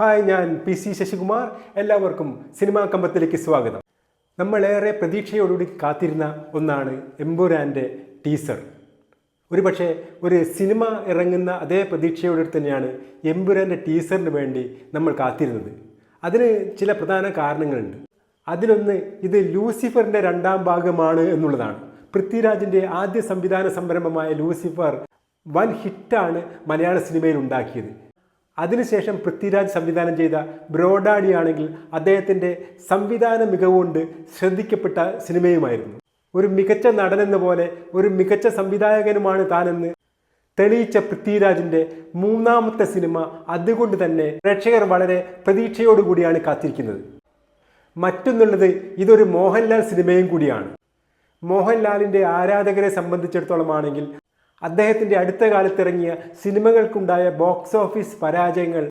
Hi, ഞാൻ PC Sasikumar. എല്ലാവർക്കും cinema കമ്പത്തിലേക്ക് സ്വാഗതം. നമ്മളേറെ പ്രതീക്ഷയോടുകൂടി കാത്തിരുന്ന ഒന്നാണ് എമ്പുരാൻ്റെ ടീസർ. ഒരുപക്ഷെ ഒരു സിനിമ ഇറങ്ങുന്ന അതേ പ്രതീക്ഷയോടെ തന്നെയാണ് എമ്പുരാൻ്റെ ടീസറിന് വേണ്ടി നമ്മൾ കാത്തിരുന്നത്. അതിന് ചില പ്രധാന കാരണങ്ങളുണ്ട്. അതിലൊന്ന്, ഇത് ലൂസിഫറിൻ്റെ രണ്ടാം ഭാഗമാണ് എന്നുള്ളതാണ്. പൃഥ്വിരാജിൻ്റെ ആദ്യ സംവിധാന സംരംഭമായ ലൂസിഫർ വൻ ഹിറ്റാണ് മലയാള സിനിമയിൽ ഉണ്ടാക്കിയത്. അതിനുശേഷം പൃഥ്വിരാജ് സംവിധാനം ചെയ്ത ബ്രോഡാഡിയാണെങ്കിൽ അദ്ദേഹത്തിൻ്റെ സംവിധാന മികവുകൊണ്ട് ശ്രദ്ധിക്കപ്പെട്ട സിനിമയുമായിരുന്നു. ഒരു മികച്ച നടനെന്ന പോലെ ഒരു മികച്ച സംവിധായകനുമാണ് താനെന്ന് തെളിയിച്ച പൃഥ്വിരാജിൻ്റെ മൂന്നാമത്തെ സിനിമ അതുകൊണ്ട് തന്നെ പ്രേക്ഷകർ വളരെ പ്രതീക്ഷയോടുകൂടിയാണ് കാത്തിരിക്കുന്നത്. മറ്റൊന്നുള്ളത്, ഇതൊരു മോഹൻലാൽ സിനിമയും കൂടിയാണ്. മോഹൻലാലിൻ്റെ ആരാധകരെ സംബന്ധിച്ചിടത്തോളം ആണെങ്കിൽ അദ്ദേഹത്തിൻ്റെ അടുത്ത കാലത്തിറങ്ങിയ സിനിമകൾക്കുണ്ടായ ബോക്സ് ഓഫീസ് പരാജയങ്ങൾ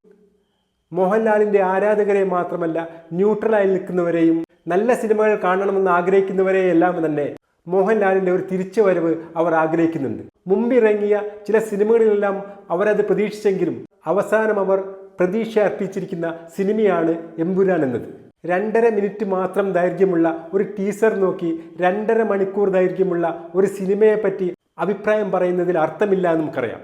മോഹൻലാലിൻ്റെ ആരാധകരെ മാത്രമല്ല, ന്യൂട്രലായി നിൽക്കുന്നവരെയും നല്ല സിനിമകൾ കാണണമെന്ന് ആഗ്രഹിക്കുന്നവരെയെല്ലാം തന്നെ മോഹൻലാലിൻ്റെ ഒരു തിരിച്ചുവരവ് അവർ ആഗ്രഹിക്കുന്നുണ്ട്. മുമ്പിറങ്ങിയ ചില സിനിമകളിലെല്ലാം അവരത് പ്രതീക്ഷിച്ചെങ്കിലും അവസാനം അവർ പ്രതീക്ഷ അർപ്പിച്ചിരിക്കുന്ന സിനിമയാണ് എമ്പുരാൻ എന്നത്. 2.5 മിനിറ്റ് മാത്രം ദൈർഘ്യമുള്ള ഒരു ടീസർ നോക്കി 2.5 മണിക്കൂർ ദൈർഘ്യമുള്ള ഒരു സിനിമയെപ്പറ്റി അഭിപ്രായം പറയുന്നതിൽ അർത്ഥമില്ല എന്ന് നമുക്കറിയാം.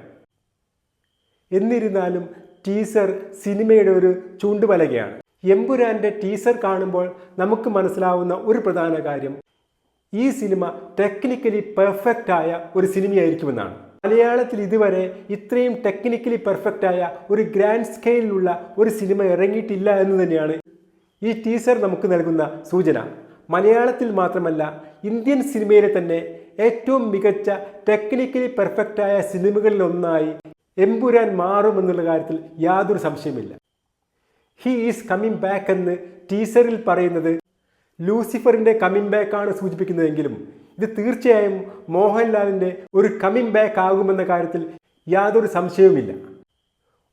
എന്നിരുന്നാലും ടീസർ സിനിമയുടെ ഒരു ചൂണ്ടുപലകയാണ്. എമ്പുരാൻ്റെ ടീസർ കാണുമ്പോൾ നമുക്ക് മനസ്സിലാവുന്ന ഒരു പ്രധാന കാര്യം, ഈ സിനിമ ടെക്നിക്കലി പെർഫെക്റ്റ് ആയ ഒരു സിനിമയായിരിക്കുമെന്നാണ്. മലയാളത്തിൽ ഇതുവരെ ഇത്രയും ടെക്നിക്കലി പെർഫെക്റ്റ് ആയ ഒരു ഗ്രാൻഡ് സ്കെയിലുള്ള ഒരു സിനിമ ഇറങ്ങിയിട്ടില്ല എന്ന് തന്നെയാണ് ഈ ടീസർ നമുക്ക് നൽകുന്ന സൂചന. മലയാളത്തിൽ മാത്രമല്ല, ഇന്ത്യൻ സിനിമയിലെ തന്നെ ഏറ്റവും മികച്ച ടെക്നിക്കലി പെർഫെക്റ്റായ സിനിമകളിലൊന്നായി എമ്പുരാൻ മാറുമെന്നുള്ള കാര്യത്തിൽ യാതൊരു സംശയമില്ല. ഹി ഈസ് കമ്മിങ് ബാക്ക് എന്ന് ടീസറിൽ പറയുന്നത് ലൂസിഫറിൻ്റെ കമ്മിങ് ബാക്കാണ് സൂചിപ്പിക്കുന്നതെങ്കിലും ഇത് തീർച്ചയായും മോഹൻലാലിൻ്റെ ഒരു കമ്മിങ് ബാക്ക് ആകുമെന്ന കാര്യത്തിൽ യാതൊരു സംശയവുമില്ല.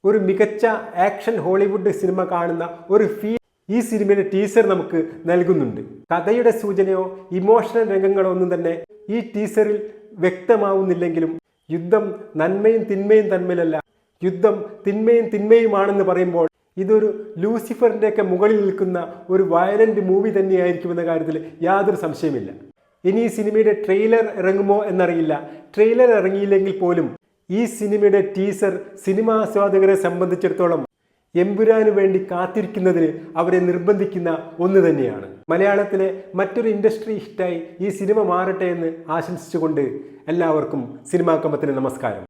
ഒരു മികച്ച ആക്ഷൻ ഹോളിവുഡ് സിനിമ കാണുന്ന ഒരു ഫീൽ ഈ സിനിമയുടെ ടീസർ നമുക്ക് നൽകുന്നുണ്ട്. കഥയുടെ സൂചനയോ ഇമോഷണൽ രംഗങ്ങളോ ഒന്നും തന്നെ ഈ ടീസറിൽ വ്യക്തമാവുന്നില്ലെങ്കിലും യുദ്ധം നന്മയും തിന്മയും തമ്മിലല്ല, യുദ്ധം തിന്മയും തിന്മയുമാണെന്ന് പറയുമ്പോൾ ഇതൊരു ലൂസിഫറിൻ്റെയൊക്കെ മുകളിൽ നിൽക്കുന്ന ഒരു വയലൻ്റ് മൂവി തന്നെയായിരിക്കുമെന്ന കാര്യത്തിൽ യാതൊരു സംശയമില്ല. ഇനി ഈ സിനിമയുടെ ട്രെയിലർ ഇറങ്ങുമോ എന്നറിയില്ല. ട്രെയിലർ ഇറങ്ങിയില്ലെങ്കിൽ പോലും ഈ സിനിമയുടെ ടീസർ സിനിമാ ആസ്വാദകരെ സംബന്ധിച്ചിടത്തോളം എമ്പുരാന് വേണ്ടി കാത്തിരിക്കുന്നതിന് അവരെ നിർബന്ധിക്കുന്ന ഒന്ന് തന്നെയാണ്. മലയാളത്തിലെ മറ്റൊരു ഇൻഡസ്ട്രി ഹിറ്റായി ഈ സിനിമ മാറട്ടെ എന്ന് ആശംസിച്ചുകൊണ്ട് എല്ലാവർക്കും സിനിമാ കമ്പത്തിന് നമസ്കാരം.